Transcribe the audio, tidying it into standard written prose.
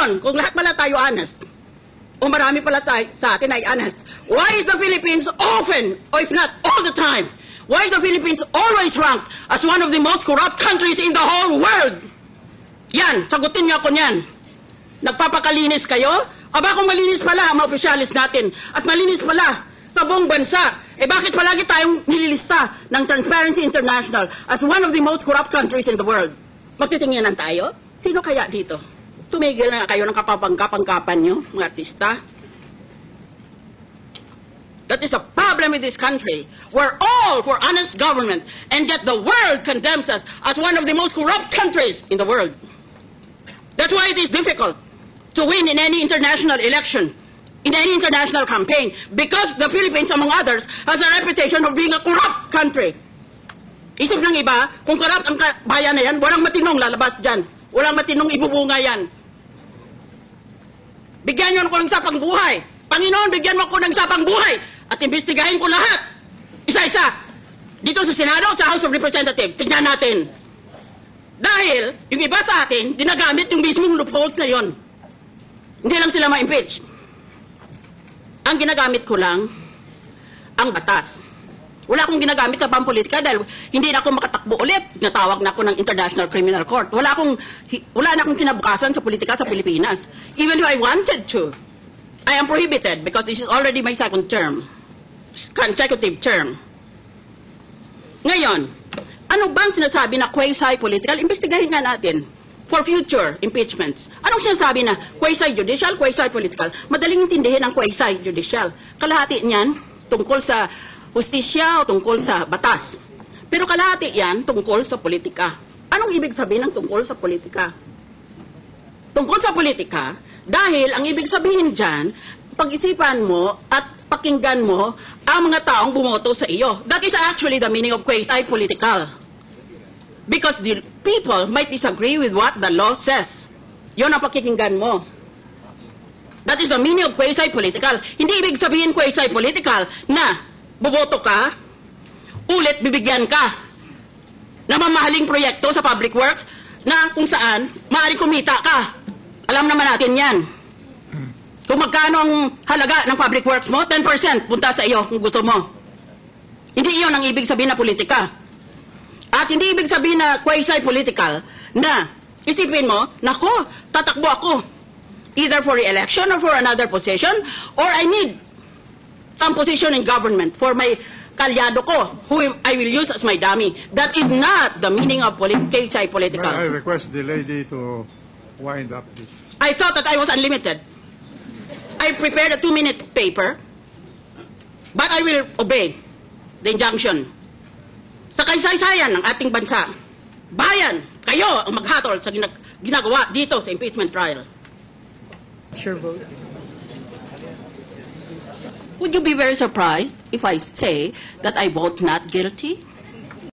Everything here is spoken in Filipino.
Ngayon, kung lahat pala tayo honest, o marami pala tayo sa atin ay honest, why is the Philippines often, or if not all the time, why is the Philippines always ranked as one of the most corrupt countries in the whole world? Yan, sagutin niyo ako niyan. Nagpapakalinis kayo? Aba kung malinis pala ang mga opisyalis natin at malinis pala sa buong bansa, bakit palagi tayong nililista ng Transparency International as one of the most corrupt countries in the world? Magtitingnan tayo? Sino kaya dito? Tumigil na kayo ng kapapangkapan nyo, mga artista. That is a problem in this country. We're all for honest government, and yet the world condemns us as one of the most corrupt countries in the world. That's why it is difficult to win in any international election, in any international campaign, because the Philippines, among others, has a reputation of being a corrupt country. Isip ng iba, kung corrupt ang bayan na yan, walang matinong lalabas dyan. Walang matinong ibubunga yan. Bigyan nyo ako ng sapang buhay. Panginoon, bigyan mo ako ng sapang buhay. At imbestigahin ko lahat. Isa-isa. Dito sa Senado at sa House of Representatives. Tignan natin. Dahil, yung iba sa atin, dinagamit yung mismong loopholes na yon. Hindi lang sila ma-impeach. Ang ginagamit ko lang, ang batas. Wala akong ginagamit na pampolitika dahil hindi na ako makatakbo ulit. Natawag na ako ng International Criminal Court. Wala na akong kinabukasan sa politika sa Pilipinas. Even if I wanted to, I am prohibited because this is already my second term. Consecutive term. Ngayon, ano bang sinasabi na quasi-political? Investigahin nga natin for future impeachments. Anong sinasabi na quasi-judicial, quasi-political? Madaling intindihin ang quasi-judicial. Kalahati niyan tungkol sa justisya o tungkol sa batas. Pero kalahati yan tungkol sa politika. Anong ibig sabihin ng tungkol sa politika? Tungkol sa politika, dahil ang ibig sabihin dyan, pag-isipan mo at pakinggan mo ang mga taong bumoto sa iyo. That is actually the meaning of quasi-political. Because the people might disagree with what the law says. Yun ang pakikinggan mo. That is the meaning of quasi-political. Hindi ibig sabihin quasi-political na boboto ka, ulit bibigyan ka na mamahaling proyekto sa public works na kung saan maaaring kumita ka. Alam naman natin yan. Kung magkano ang halaga ng public works mo, 10% punta sa iyo kung gusto mo. Hindi iyon ang ibig sabihin na politika. At hindi ibig sabihin na quasi-political na isipin mo, nako, tatakbo ako either for re-election or for another position, or I need some position in government for my kalyado ko, who I will use as my dummy. That is not the meaning of quasi-political. I request the lady to wind up this. I thought that I was unlimited. I prepared a 2-minute paper, but I will obey the injunction. Sa kaysaysayan ng ating bansa, bayan, kayo ang maghatol sa ginagawa dito sa impeachment trial. Your vote. Would you be very surprised if I say that I vote not guilty?